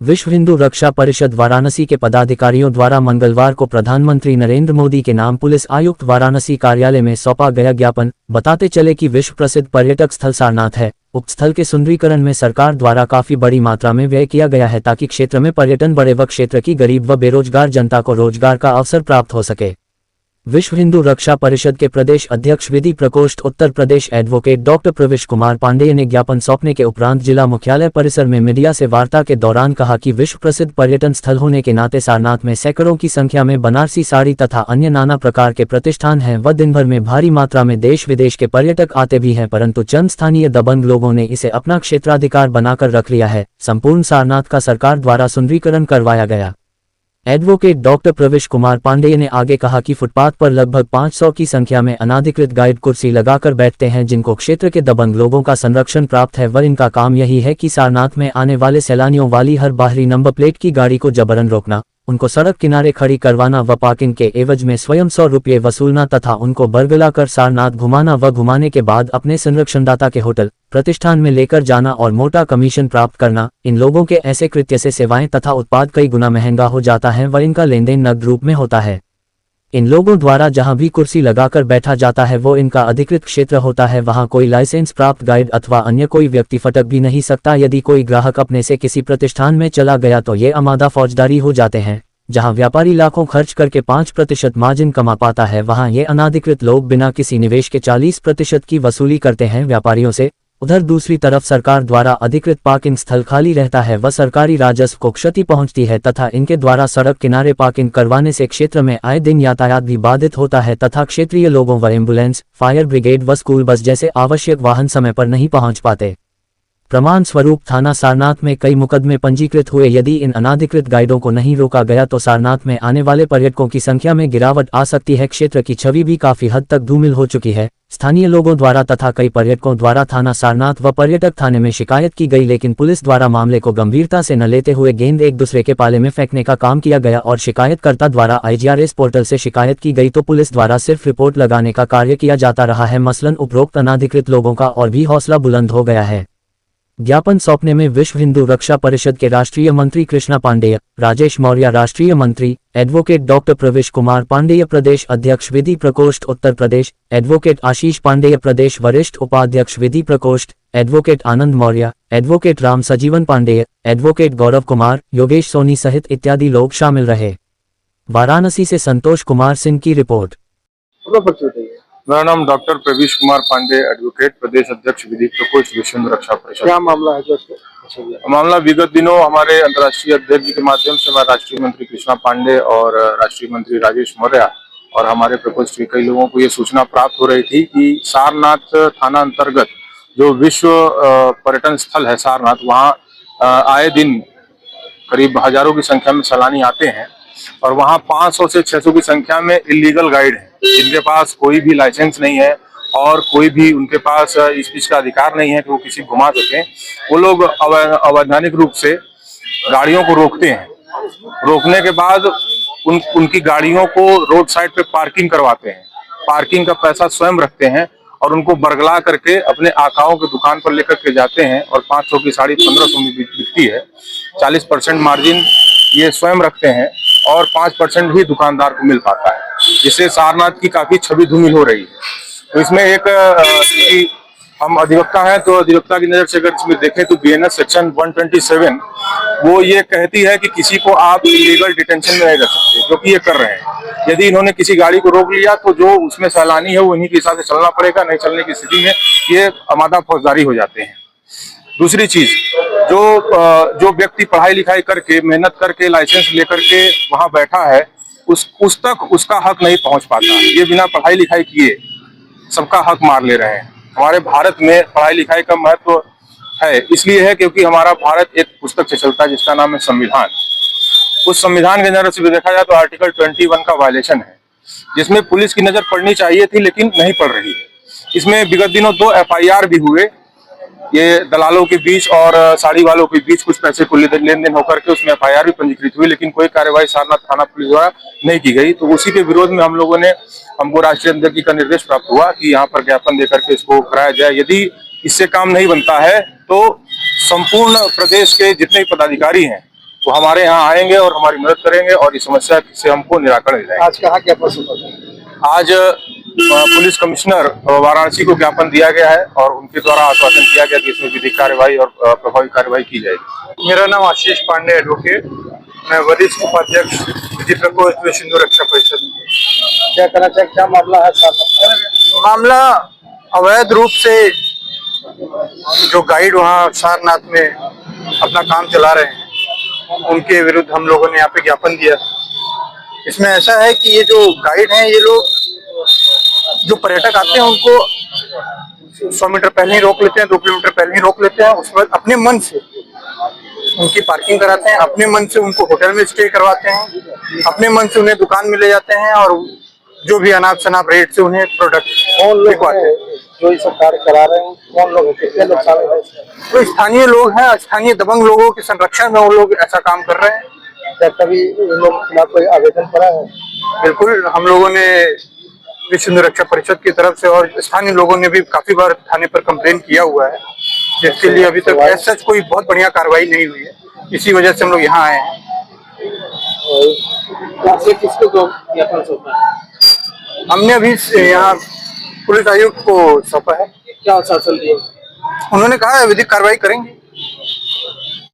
विश्व हिंदू रक्षा परिषद वाराणसी के पदाधिकारियों द्वारा मंगलवार को प्रधानमंत्री नरेंद्र मोदी के नाम पुलिस आयुक्त वाराणसी कार्यालय में सौंपा गया ज्ञापन। बताते चले कि विश्व प्रसिद्ध पर्यटक स्थल सारनाथ है। उक्त स्थल के सुंदरीकरण में सरकार द्वारा काफी बड़ी मात्रा में व्यय किया गया है ताकि क्षेत्र में पर्यटन बढ़े व क्षेत्र की गरीब व बेरोजगार जनता को रोजगार का अवसर प्राप्त हो सके। विश्व हिंदू रक्षा परिषद के प्रदेश अध्यक्ष विधि प्रकोष्ठ उत्तर प्रदेश एडवोकेट डॉक्टर प्रवेश कुमार पांडेय ने ज्ञापन सौंपने के उपरांत जिला मुख्यालय परिसर में मीडिया से वार्ता के दौरान कहा कि विश्व प्रसिद्ध पर्यटन स्थल होने के नाते सारनाथ में सैकड़ों की संख्या में बनारसी साड़ी तथा अन्य नाना प्रकार के प्रतिष्ठान हैं व दिन भर में भारी मात्रा में देश विदेश के पर्यटक आते भी हैं, परंतु चंद स्थानीय दबंग लोगों ने इसे अपना क्षेत्राधिकार बनाकर रख लिया है। संपूर्ण सारनाथ का सरकार द्वारा सुंदरीकरण करवाया गया। एडवोकेट डॉक्टर प्रवेश कुमार पांडेय ने आगे कहा कि फुटपाथ पर लगभग 500 की संख्या में अनाधिकृत गाइड कुर्सी लगाकर बैठते हैं जिनको क्षेत्र के दबंग लोगों का संरक्षण प्राप्त है व इनका काम यही है कि सारनाथ में आने वाले सैलानियों वाली हर बाहरी नंबर प्लेट की गाड़ी को जबरन रोकना, उनको सड़क किनारे खड़ी करवाना व पार्किंग के एवज में स्वयं 100 रुपये वसूलना तथा उनको बरगला कर सारनाथ घुमाना व घुमाने के बाद अपने संरक्षणदाता के होटल प्रतिष्ठान में लेकर जाना और मोटा कमीशन प्राप्त करना। इन लोगों के ऐसे कृत्य से सेवाएं तथा उत्पाद कई गुना महंगा हो जाता है व इनका लेन देन नकद रूप में होता है। इन लोगों द्वारा जहां भी कुर्सी लगाकर बैठा जाता है वो इनका अधिकृत क्षेत्र होता है, वहां कोई लाइसेंस प्राप्त गाइड अथवा अन्य कोई व्यक्ति फटक भी नहीं सकता। यदि कोई ग्राहक अपने से किसी प्रतिष्ठान में चला गया तो ये अमादा फौजदारी हो जाते हैं। जहां व्यापारी लाखों खर्च करके 5% मार्जिन कमा पाता है वहां ये अनाधिकृत लोग बिना किसी निवेश के 40% की वसूली करते हैं व्यापारियों से। उधर दूसरी तरफ सरकार द्वारा अधिकृत पार्किंग स्थल खाली रहता है व सरकारी राजस्व को क्षति पहुंचती है तथा इनके द्वारा सड़क किनारे पार्किंग करवाने से क्षेत्र में आए दिन यातायात भी बाधित होता है तथा क्षेत्रीय लोगों व एम्बुलेंस, फायर ब्रिगेड व स्कूल बस जैसे आवश्यक वाहन समय पर नहीं पहुंच पाते। प्रमाण स्वरूप थाना सारनाथ में कई मुकदमे पंजीकृत हुए। यदि इन अनाधिकृत गाइडों को नहीं रोका गया तो सारनाथ में आने वाले पर्यटकों की संख्या में गिरावट आ सकती है। क्षेत्र की छवि भी काफी हद तक धूमिल हो चुकी है। स्थानीय लोगों द्वारा तथा कई पर्यटकों द्वारा थाना सारनाथ व पर्यटक थाने में शिकायत की गई, लेकिन पुलिस द्वारा मामले को गंभीरता से न लेते हुए गेंद एक दूसरे के पाले में फेंकने का काम किया गया और शिकायतकर्ता द्वारा IGRS पोर्टल से शिकायत की गई तो पुलिस द्वारा सिर्फ रिपोर्ट लगाने का कार्य किया जाता रहा है। मसलन उपरोक्त अनाधिकृत लोगों का और भी हौसला बुलंद हो गया है। ज्ञापन सौंपने में विश्व हिंदू रक्षा परिषद के राष्ट्रीय मंत्री कृष्णा पांडेय, राजेश मौर्य राष्ट्रीय मंत्री, एडवोकेट डॉक्टर प्रवेश कुमार पांडेय प्रदेश अध्यक्ष विधि प्रकोष्ठ उत्तर प्रदेश, एडवोकेट आशीष पांडेय प्रदेश वरिष्ठ उपाध्यक्ष विधि प्रकोष्ठ, एडवोकेट आनंद मौर्य, एडवोकेट राम सजीवन पांडेय, एडवोकेट गौरव कुमार, योगेश सोनी सहित इत्यादि लोग शामिल रहे। वाराणसी से संतोष कुमार सिंह की रिपोर्ट। मेरा नाम डॉक्टर प्रवेश कुमार पांडे, एडवोकेट प्रदेश अध्यक्ष विधि प्रकोष्ठ विश्व हिंदू रक्षा परिषद। क्या मामला है? मामला विगत दिनों हमारे अंतर्राष्ट्रीय अध्यक्ष जी के माध्यम से हमारे राष्ट्रीय मंत्री कृष्णा पांडे और राष्ट्रीय मंत्री राजेश मौर्य और हमारे प्रकोष्ठ के कई लोगों को ये सूचना प्राप्त हो रही थी कि सारनाथ थाना अंतर्गत जो विश्व पर्यटन स्थल है सारनाथ, वहाँ आए दिन करीब हजारों की संख्या में सैलानी आते हैं और वहाँ 500 से 600 की संख्या में इलीगल गाइड है जिनके पास कोई भी लाइसेंस नहीं है और कोई भी उनके पास इस चीज का अधिकार नहीं है कि वो किसी घुमा सकें। वो लोग अवैधानिक रूप से गाड़ियों को रोकते हैं। रोकने के बाद उनकी गाड़ियों को रोड साइड पे पार्किंग करवाते हैं। पार्किंग का पैसा स्वयं रखते हैं और उनको बरगला करके अपने आकाओं की दुकान पर लेकर के जाते हैं और 500 की साड़ी 1500 में बिकती है। 40% मार्जिन ये स्वयं रखते हैं और 5% भी दुकानदार को मिल पाता है, जिससे सारनाथ की काफी छवि धूमिल हो रही है। तो इसमें एक हम अधिवक्ता हैं तो अधिवक्ता की नजर से अगर इसमें देखें तो BNS सेक्शन 127 वो ये कहती है कि किसी को आप इलीगल डिटेंशन में नहीं रख सकते, जो कि ये कर रहे हैं। यदि इन्होंने किसी गाड़ी को रोक लिया तो जो उसमें सैलानी है वो इन्हीं के हिसाब से चलना पड़ेगा। नहीं चलने की स्थिति में ये अमादा फौजदारी हो जाते हैं। दूसरी चीज, जो व्यक्ति पढ़ाई लिखाई करके मेहनत करके लाइसेंस लेकर के वहां बैठा है उस तक उसका हक नहीं पहुंच पाता। ये बिना पढ़ाई लिखाई किए सबका हक मार ले रहे हैं। हमारे भारत में पढ़ाई लिखाई का महत्व है, इसलिए है क्योंकि हमारा भारत एक पुस्तक से चलता है जिसका नाम है संविधान। उस संविधान के नजर से देखा जाए तो आर्टिकल 21 का वायलेशन है, जिसमें पुलिस की नजर पड़नी चाहिए थी लेकिन नहीं पड़ रही है। इसमें विगत दिनों 2 FIR भी हुए। ये दलालों के बीच और साड़ी वालों के बीच कुछ पैसे को लेन देन होकर के उसमें FIR भी पंजीकृत हुई, लेकिन कोई कार्यवाही सारनाथ थाना पुलिस द्वारा नहीं की गई। तो उसी के विरोध में हमको राष्ट्रीय अध्यक्ष जी का निर्देश प्राप्त हुआ कि यहाँ पर ज्ञापन देकर के इसको कराया जाए। यदि इससे काम नहीं बनता है तो संपूर्ण प्रदेश के जितने पदाधिकारी हैं वो हमारे यहाँ आएंगे और हमारी मदद करेंगे और इस समस्या से हमको निराकरण दिलाएंगे। आज कहाँ ज्ञापन सौंपा गया? आज पुलिस कमिश्नर वाराणसी को ज्ञापन दिया गया है और उनके द्वारा आश्वासन दिया गया कि इसमें विधिक कार्यवाही और प्रभावी कार्यवाही की जाएगी। मेरा नाम आशीष पांडे एडवोकेट, मैं वरिष्ठ उपाध्यक्ष विधि प्रकोष्ठ विश्व हिंदू रक्षा परिषद। क्या कहना चाहिए, क्या मामला है? मामला अवैध रूप से जो गाइड वहाँ सारनाथ में अपना काम चला रहे हैं, उनके विरुद्ध हम लोगों ने यहाँ पे ज्ञापन दिया। इसमें ऐसा है कि ये जो गाइड हैं, ये लोग जो पर्यटक आते हैं उनको 100 मीटर पहले ही रोक लेते हैं, 2 किलोमीटर पहले ही रोक लेते हैं। उसके बाद अपने मन से उनकी पार्किंग कराते हैं, अपने मन से उनको होटल में स्टे करवाते हैं, अपने मन से उन्हें दुकान में ले जाते हैं और जो भी अनाप शनाप रेट से उन्हें प्रोडक्ट दिखवाते हैं। जो ये सब कार्य करा रहे हैं, कौन लोग हैं, कितने लोग शामिल हैं? तो स्थानीय लोग हैं, स्थानीय दबंग लोगों के संरक्षण में वो लोग ऐसा काम कर रहे हैं। क्या कभी इन लोगों के खिलाफ कोई आवेदन पड़ा है? बिल्कुल, हम लोगों ने विश्व हिंदू रक्षा परिषद की तरफ से और स्थानीय लोगों ने भी काफी बार थाने पर कंप्लेन किया हुआ है, जिसके लिए अभी तक ऐसा कोई बहुत बढ़िया कार्रवाई नहीं हुई है। इसी वजह से हम लोग यहाँ आए हैं। और किसको ज्ञापन सौंपा है? हमने अभी यहाँ पुलिस आयुक्त को सौंपा है। क्या आश्वासन दिए? उन्होंने कहा है विधिक कार्रवाई करेंगे।